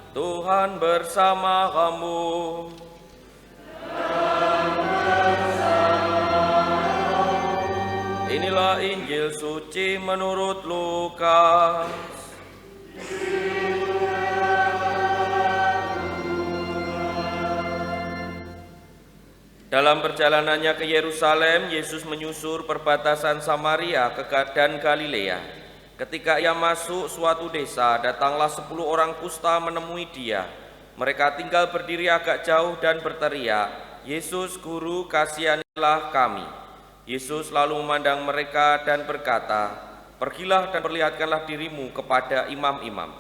Tuhan bersama kamu. Inilah Injil suci menurut Lukas. Dalam perjalanannya ke Yerusalem, Yesus menyusur perbatasan Samaria dan Galilea. Ketika ia masuk suatu desa, datanglah 10 orang kusta menemui dia. Mereka tinggal berdiri agak jauh dan berteriak, "Yesus, Guru, kasihanilah kami." Yesus lalu memandang mereka dan berkata, "Pergilah dan perlihatkanlah dirimu kepada imam-imam."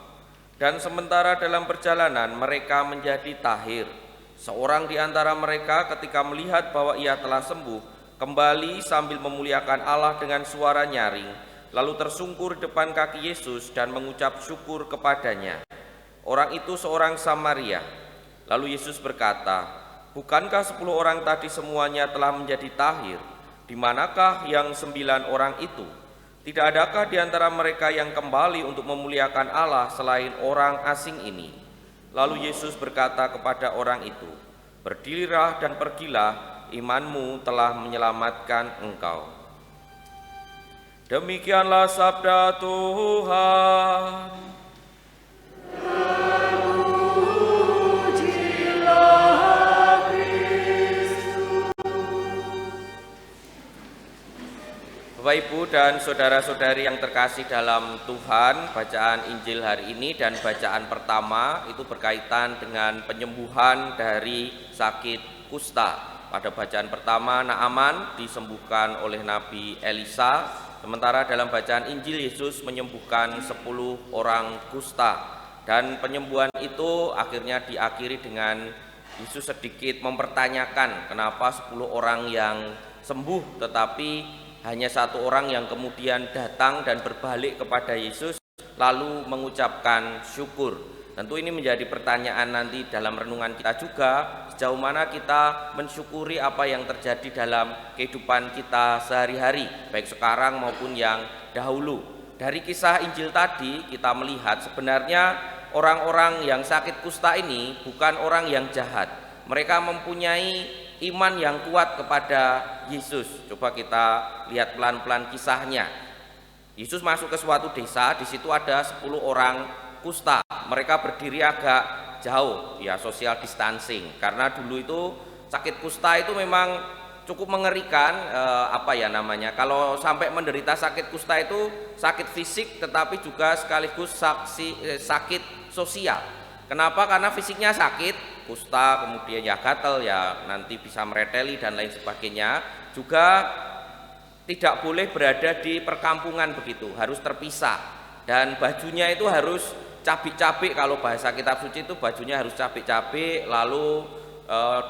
Dan sementara dalam perjalanan mereka menjadi tahir. Seorang di antara mereka ketika melihat bahwa ia telah sembuh, kembali sambil memuliakan Allah dengan suara nyaring, lalu tersungkur depan kaki Yesus dan mengucap syukur kepadanya. Orang itu seorang Samaria. Lalu Yesus berkata, "Bukankah 10 orang tadi semuanya telah menjadi tahir? Di manakah yang 9 orang itu? Tidak adakah di antara mereka yang kembali untuk memuliakan Allah selain orang asing ini?" Lalu Yesus berkata kepada orang itu, "Berdirilah dan pergilah, imanmu telah menyelamatkan engkau." Demikianlah sabda Tuhan. Bapak, Ibu, dan saudara-saudari yang terkasih dalam Tuhan, bacaan Injil hari ini dan bacaan pertama itu berkaitan dengan penyembuhan dari sakit kusta. Pada bacaan pertama, Naaman disembuhkan oleh Nabi Elisa, sementara dalam bacaan Injil Yesus menyembuhkan 10 orang kusta. Dan penyembuhan itu akhirnya diakhiri dengan Yesus sedikit mempertanyakan kenapa 10 orang yang sembuh tetapi hanya 1 orang yang kemudian datang dan berbalik kepada Yesus lalu mengucapkan syukur. Tentu ini menjadi pertanyaan nanti dalam renungan kita juga, sejauh mana kita mensyukuri apa yang terjadi dalam kehidupan kita sehari-hari, baik sekarang maupun yang dahulu. Dari kisah Injil tadi kita melihat sebenarnya orang-orang yang sakit kusta ini bukan orang yang jahat. Mereka mempunyai iman yang kuat kepada Yesus. Coba kita lihat pelan-pelan kisahnya. Yesus masuk ke suatu desa, di situ ada 10 orang kusta. Mereka berdiri agak jauh, ya social distancing. Karena dulu itu sakit kusta itu memang cukup mengerikan, kalau sampai menderita sakit kusta itu sakit fisik tetapi juga sekaligus sakit sosial. Kenapa? Karena fisiknya sakit, kusta, kemudian ya gatal, ya nanti bisa mereteli dan lain sebagainya. Juga tidak boleh berada di perkampungan begitu, harus terpisah. Dan bajunya itu harus cabik-cabik, kalau bahasa kitab suci itu bajunya harus cabik-cabik. Lalu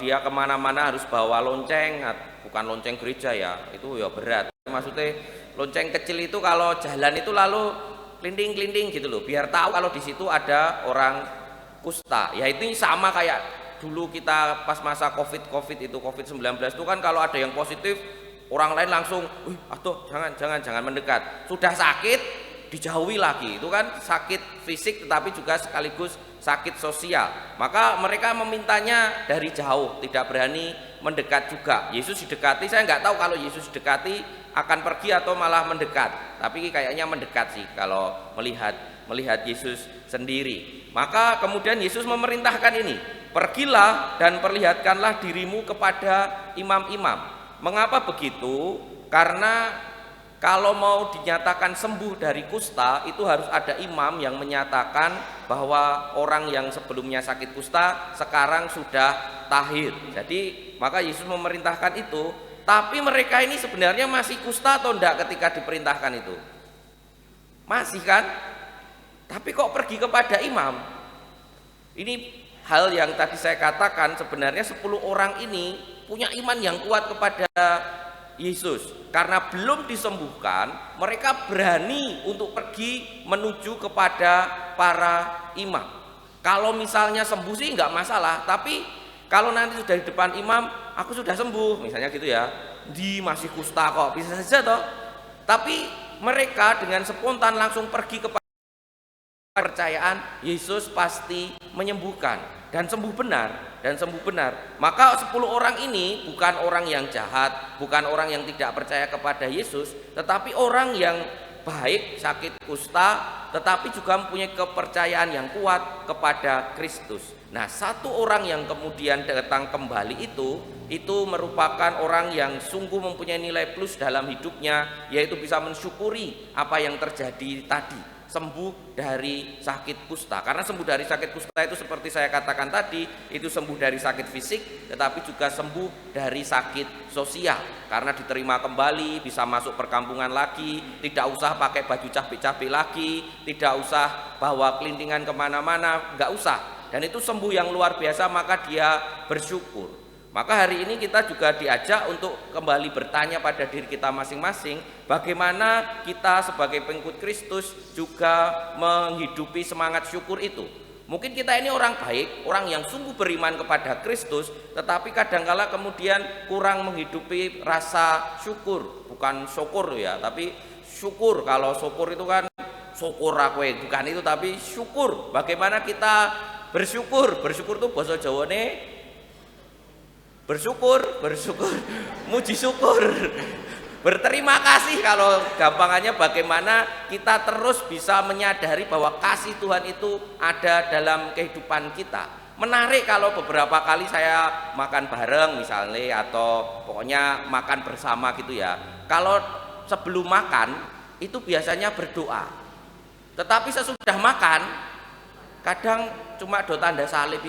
dia kemana-mana harus bawa lonceng, bukan lonceng gereja ya, itu ya berat. Maksudnya lonceng kecil itu kalau jalan itu lalu kelinting-kelinting gitu loh, biar tahu kalau di situ ada orang kusta. Ya itu sama kayak dulu kita pas masa COVID-19 itu kan kalau ada yang positif, orang lain langsung, "Aduh, jangan mendekat." Sudah sakit dijauhi lagi. Itu kan sakit fisik tetapi juga sekaligus sakit sosial. Maka mereka memintanya dari jauh, tidak berani mendekat juga. Yesus didekati, saya nggak tahu kalau Yesus dekati akan pergi atau malah mendekat. Tapi kayaknya mendekat sih kalau melihat Yesus sendiri. Maka kemudian Yesus memerintahkan ini, "Pergilah dan perlihatkanlah dirimu kepada imam-imam." Mengapa begitu? Karena kalau mau dinyatakan sembuh dari kusta itu harus ada imam yang menyatakan bahwa orang yang sebelumnya sakit kusta sekarang sudah tahir. Jadi maka Yesus memerintahkan itu. Tapi mereka ini sebenarnya masih kusta atau enggak ketika diperintahkan itu? Masih kan? Tapi kok pergi kepada imam? Ini hal yang tadi saya katakan, sebenarnya 10 orang ini punya iman yang kuat kepada Yesus. Karena belum disembuhkan, mereka berani untuk pergi menuju kepada para imam. Kalau misalnya sembuh sih nggak masalah, tapi kalau nanti sudah di depan imam, "Aku sudah sembuh," misalnya gitu ya, masih kusta kok, bisa saja toh. Tapi mereka dengan spontan langsung pergi kepada kepercayaan Yesus pasti menyembuhkan dan sembuh benar. Maka 10 orang ini bukan orang yang jahat, bukan orang yang tidak percaya kepada Yesus, tetapi orang yang baik, sakit kusta, tetapi juga mempunyai kepercayaan yang kuat kepada Kristus. Nah, satu orang yang kemudian datang kembali itu merupakan orang yang sungguh mempunyai nilai plus dalam hidupnya, yaitu bisa mensyukuri apa yang terjadi tadi, sembuh dari sakit kusta. Karena sembuh dari sakit kusta itu seperti saya katakan tadi, itu sembuh dari sakit fisik, tetapi juga sembuh dari sakit sosial. Karena diterima kembali, bisa masuk perkampungan lagi, tidak usah pakai baju cabai-cabai lagi, tidak usah bawa kelintingan kemana-mana, nggak usah. Dan itu sembuh yang luar biasa, maka dia bersyukur. Maka hari ini kita juga diajak untuk kembali bertanya pada diri kita masing-masing, bagaimana kita sebagai pengikut Kristus juga menghidupi semangat syukur itu. Mungkin kita ini orang baik, orang yang sungguh beriman kepada Kristus, tetapi kadangkala kemudian kurang menghidupi rasa syukur. Bukan syukur ya, tapi syukur. Kalau syukur itu kan syukur aku, bukan itu, tapi syukur. Bagaimana kita bersyukur? Bersyukur itu bahasa Jawane bersyukur, muji syukur, berterima kasih. Kalau gampangannya bagaimana kita terus bisa menyadari bahwa kasih Tuhan itu ada dalam kehidupan kita. Menarik kalau beberapa kali saya makan bareng misalnya, atau pokoknya makan bersama gitu ya. Kalau sebelum makan itu biasanya berdoa, tetapi sesudah makan kadang cuma do tanda salib.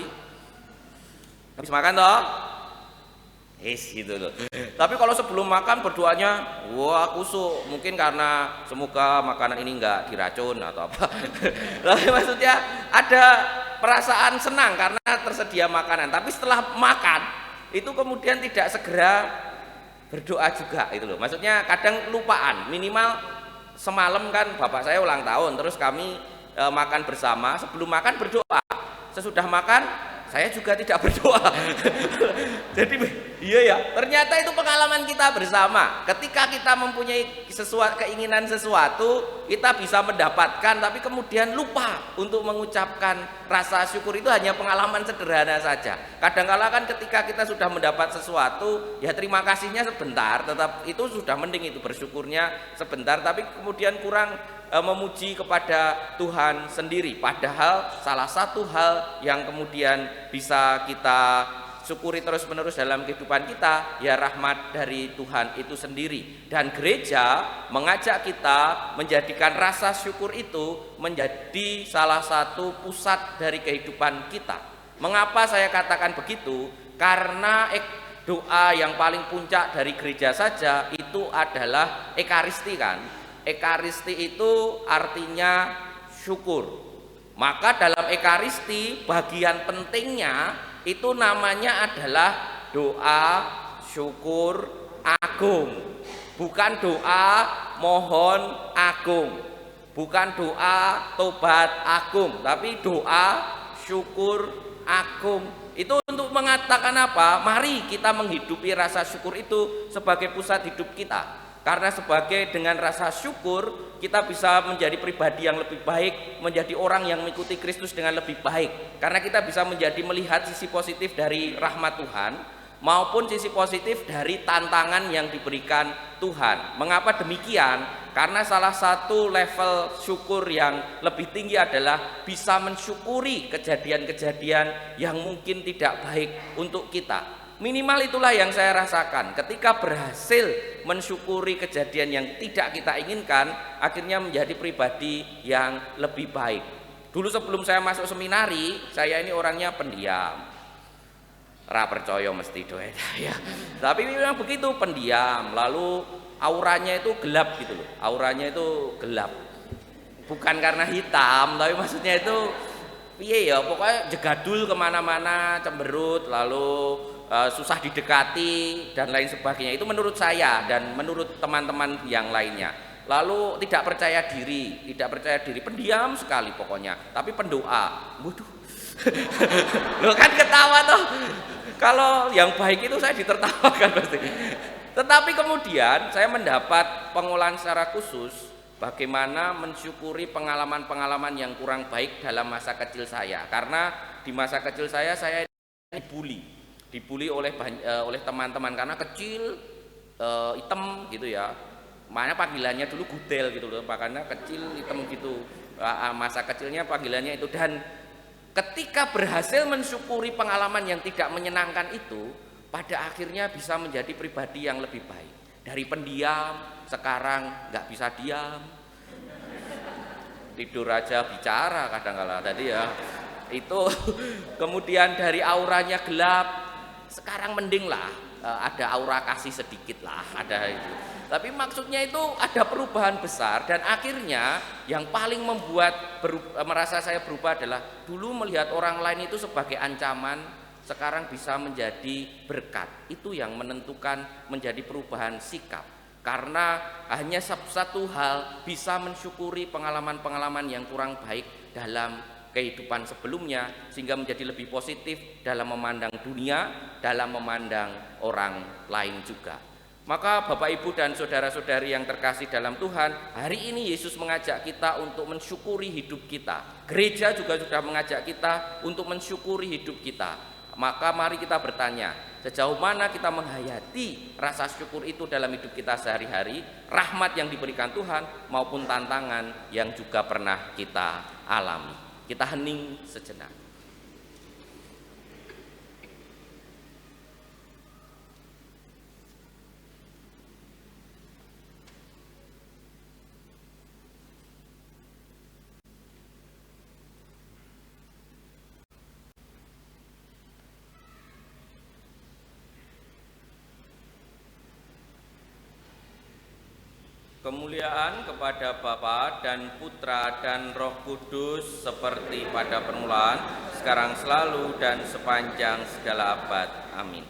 Habis makan toh gitu loh. Tapi kalau sebelum makan berdoanya wah kusuk, mungkin karena semoga makanan ini enggak diracun atau apa. Tapi maksudnya ada perasaan senang karena tersedia makanan. Tapi setelah makan itu kemudian tidak segera berdoa juga itu loh. Maksudnya kadang lupaan. Minimal semalam kan bapak saya ulang tahun, terus kami makan bersama. Sebelum makan berdoa, sesudah makan saya juga tidak berdoa. Jadi iya ya, ternyata itu pengalaman kita bersama. Ketika kita mempunyai keinginan sesuatu, kita bisa mendapatkan, tapi kemudian lupa untuk mengucapkan rasa syukur. Itu hanya pengalaman sederhana saja. Kadang-kala kan ketika kita sudah mendapat sesuatu, ya terima kasihnya sebentar, tetap itu sudah mending, itu bersyukurnya sebentar, tapi kemudian kurang memuji kepada Tuhan sendiri. Padahal salah satu hal yang kemudian bisa kita syukuri terus-menerus dalam kehidupan kita, ya rahmat dari Tuhan itu sendiri. Dan gereja mengajak kita menjadikan rasa syukur itu menjadi salah satu pusat dari kehidupan kita. Mengapa saya katakan begitu? Karena doa yang paling puncak dari gereja saja itu adalah ekaristi kan. Ekaristi itu artinya syukur. Maka dalam ekaristi bagian pentingnya itu namanya adalah doa syukur agung. Bukan doa mohon agung, bukan doa tobat agung, tapi doa syukur agung. Itu untuk mengatakan apa? Mari kita menghidupi rasa syukur itu sebagai pusat hidup kita. Karena sebagai dengan rasa syukur kita bisa menjadi pribadi yang lebih baik, menjadi orang yang mengikuti Kristus dengan lebih baik. Karena kita bisa menjadi melihat sisi positif dari rahmat Tuhan maupun sisi positif dari tantangan yang diberikan Tuhan. Mengapa demikian? Karena salah satu level syukur yang lebih tinggi adalah bisa mensyukuri kejadian-kejadian yang mungkin tidak baik untuk kita. Minimal itulah yang saya rasakan. Ketika berhasil mensyukuri kejadian yang tidak kita inginkan, akhirnya menjadi pribadi yang lebih baik. Dulu sebelum saya masuk seminari, saya ini orangnya pendiam. Ra percaya mesti doa ya. Tapi memang begitu, pendiam. Lalu auranya itu gelap gitu loh. Auranya itu gelap. Bukan karena hitam, tapi maksudnya itu piye ya, pokoknya jegadul kemana-mana, cemberut, lalu susah didekati dan lain sebagainya. Itu menurut saya dan menurut teman-teman yang lainnya. Lalu tidak percaya diri, pendiam sekali pokoknya, tapi pendoa. Waduh. Lo kan ketawa toh. Kalau yang baik itu saya ditertawakan pasti. Tetapi kemudian saya mendapat pengolahan secara khusus bagaimana mensyukuri pengalaman-pengalaman yang kurang baik dalam masa kecil saya. Karena di masa kecil saya dibully oleh teman-teman karena kecil, hitam gitu ya. Mana panggilannya dulu gudel gitu loh, karena kecil hitam gitu. Masa kecilnya panggilannya itu. Dan ketika berhasil mensyukuri pengalaman yang tidak menyenangkan itu, pada akhirnya bisa menjadi pribadi yang lebih baik. Dari pendiam sekarang nggak bisa diam, tidur aja bicara kadang-kala tadi ya itu. Kemudian dari auranya gelap, sekarang mending lah, ada aura kasih sedikit lah, ada itu. Tapi maksudnya itu ada perubahan besar. Dan akhirnya yang paling membuat merasa saya berubah adalah dulu melihat orang lain itu sebagai ancaman, sekarang bisa menjadi berkat. Itu yang menentukan menjadi perubahan sikap. Karena hanya satu hal, bisa mensyukuri pengalaman-pengalaman yang kurang baik dalam kehidupan sebelumnya, sehingga menjadi lebih positif dalam memandang dunia, dalam memandang orang lain juga. Maka Bapak Ibu dan saudara-saudari yang terkasih dalam Tuhan, hari ini Yesus mengajak kita untuk mensyukuri hidup kita. Gereja juga sudah mengajak kita untuk mensyukuri hidup kita. Maka mari kita bertanya, sejauh mana kita menghayati rasa syukur itu dalam hidup kita sehari-hari, rahmat yang diberikan Tuhan maupun tantangan yang juga pernah kita alami. Kita hening sejenak. Kemuliaan kepada Bapa dan Putra dan Roh Kudus seperti pada permulaan, sekarang selalu dan sepanjang segala abad. Amin.